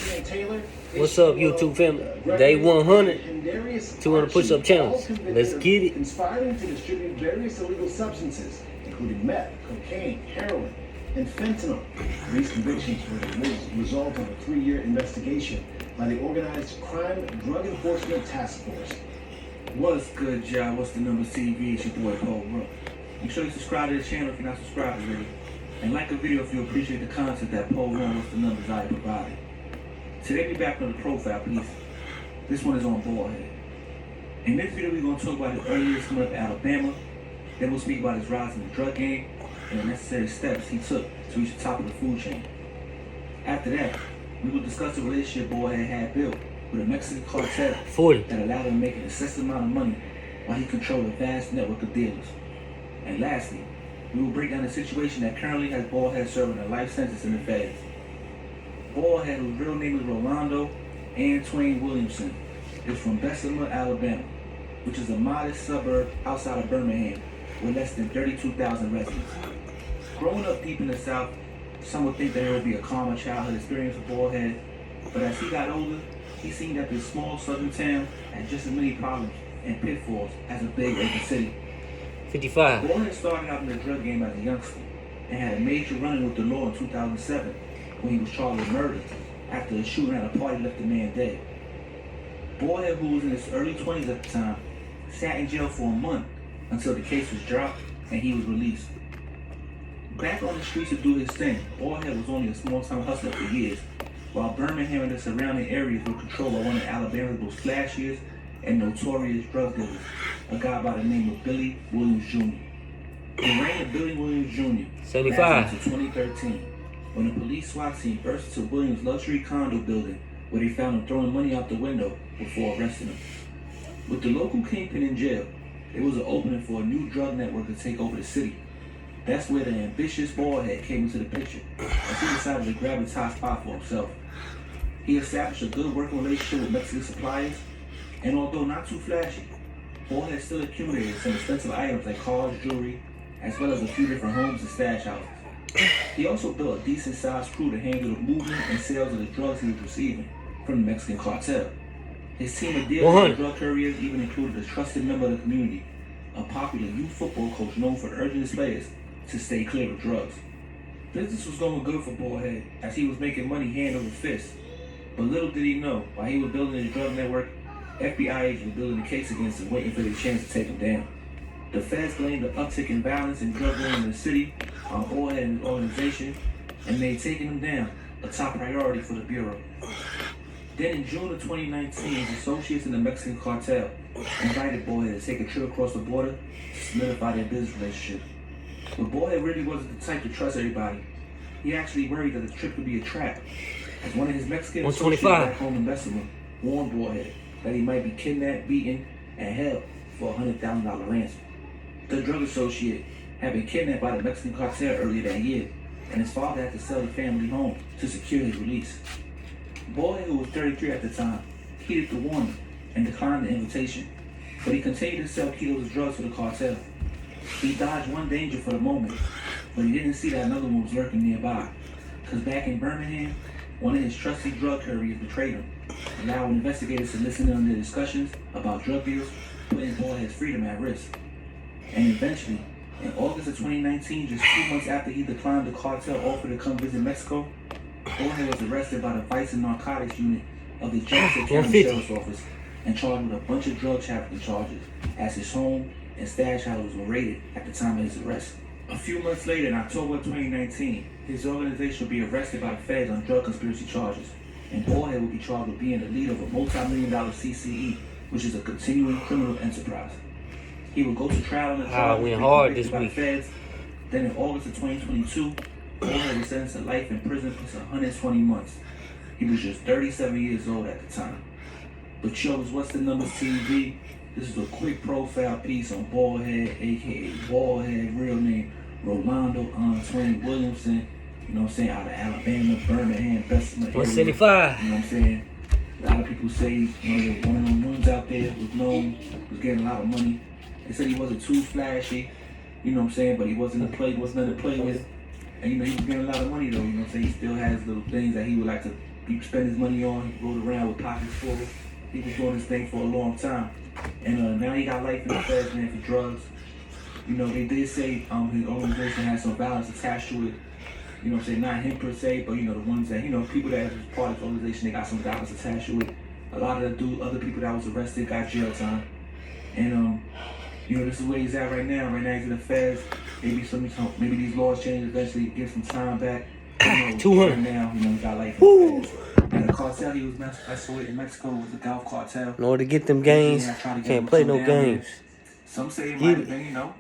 What's up, YouTube family? Day 100, 200 push-up challenge. Let's get it. Conspiring to distribute various illegal substances, including meth, cocaine, heroin, and fentanyl. These convictions were the result of a 3-year investigation by the Organized Crime Drug Enforcement Task Force. What's good, y'all? What's the number TV? It's your boy, Paul Rupp. Make sure you subscribe to the channel if you're not subscribed already. And like the video if you appreciate the content that Paul Rupp, what's the numbers I provided. Today we're back on the profile piece. This one is on Ballhead. In this video we're going to talk about his early years coming up in Alabama. Then we'll speak about his rise in the drug game and the necessary steps he took to reach the top of the food chain. After that, we will discuss the relationship Ballhead had built with a Mexican cartel 40. that allowed him to make an excessive amount of money while he controlled a vast network of dealers. And lastly, we will break down the situation that currently has Ballhead serving a life sentence in the feds. Ballhead, whose real name is Rolando Antwain Williamson, is from Bessemer, Alabama, which is a modest suburb outside of Birmingham with less than 32,000 residents. Growing up deep in the South, some would think that it would be a calmer childhood experience for Ballhead, but as he got older, he seen that this small southern town had just as many problems and pitfalls as a big urban city. 55. Ballhead started out in the drug game as a youngster and had a major run-in with the law in 2007 when he was charged with murder after a shooting at a party left a man dead. Ballhead, who was in his early 20s at the time, sat in jail for a month until the case was dropped and he was released. Back on the streets to do his thing, Ballhead was only a small-time hustler for years, while Birmingham and the surrounding areas were controlled by one of Alabama's most flashiest and notorious drug dealers, a guy by the name of Billy Williams Jr. The reign of Billy Williams Jr. 75. lasted until 2013, when a police SWAT team burst into Williams' luxury condo building where they found him throwing money out the window before arresting him. With the local kingpin in jail, there was an opening for a new drug network to take over the city. That's where the ambitious Ballhead came into the picture, as he decided to grab the top spot for himself. He established a good working relationship with Mexican suppliers, and although not too flashy, Ballhead still accumulated some expensive items like cars, jewelry, as well as a few different homes and stash houses. He also built a decent-sized crew to handle the movement and sales of the drugs he was receiving from the Mexican cartel. His team of dealers and drug couriers even included a trusted member of the community, a popular youth football coach known for urging his players to stay clear of drugs. Business was going good for Ballhead as he was making money hand over fist. But little did he know, while he was building his drug network, FBI agents were building a case against him, waiting for their chance to take him down. The feds blamed the uptick in violence and drug dealing in the city on Ballhead and his organization, and made taking him down a top priority for the Bureau. Then in June of 2019, his associates in the Mexican cartel invited Ballhead to take a trip across the border to solidify their business relationship. But Ballhead really wasn't the type to trust everybody. He actually worried that the trip could be a trap, as one of his Mexican associates back home in Bessemer warned Ballhead that he might be kidnapped, beaten, and held for a $100,000 ransom. The drug associate had been kidnapped by the Mexican cartel earlier that year, and his father had to sell the family home to secure his release. Ballhead, who was 33 at the time, heeded the warning and declined the invitation, but he continued to sell kilos of drugs for the cartel. He dodged one danger for the moment, but he didn't see that another one was lurking nearby, because back in Birmingham, one of his trusty drug couriers betrayed him, allowing investigators to listen in on their discussions about drug deals, putting Ballhead's freedom at risk. And eventually, in August of 2019, just 2 months after he declined the cartel offer to come visit Mexico, Ballhead was arrested by the Vice and Narcotics Unit of the Jefferson County Sheriff's Office and charged with a bunch of drug trafficking charges, as his home and stash houses were raided at the time of his arrest. A few months later, in October of 2019, his organization would be arrested by the feds on drug conspiracy charges, and Ballhead would be charged with being the leader of a multi-million-dollar CCE, which is a continuing criminal enterprise. He would go to trial on the charge went hard this by week. the feds. Then in August of 2022, Ballhead was sentenced to life in prison for 120 months. He was just 37 years old at the time. But yo, What's the Numbers TV? This is a quick profile piece on Ballhead, aka Ballhead, real name Rolando Antwain Williamson. You know what I'm saying? Out of Alabama, Birmingham, Bessemer area. 175. You know what I'm saying? A lot of people say, you know, one of them ones out there was known, was getting a lot of money. They said he wasn't too flashy, you know what I'm saying, but he wasn't nothing to play with. And you know, he was getting a lot of money though, you know what I'm saying? He still has little things that he would like to he spent his money on. He rode around with pockets full. He was doing this thing for a long time. And now he got life in the feds, man, for drugs. You know, they did say his organization has some violence attached to it. You know what I'm saying? Not him per se, but, you know, the ones that, you know, people that was part of the organization, they got some violence attached to it. A lot of the other people that was arrested got jail time. And, you know, this is where he's at right now. Right now he's in the feds. Maybe these laws change eventually, get some time back. You know, 200. Right now, you know, he got life in the feds. And the cartel he was messing with in Mexico was the Gulf Cartel. In order to get them games, you can't play no games. Some say it Get might it. have been, you know,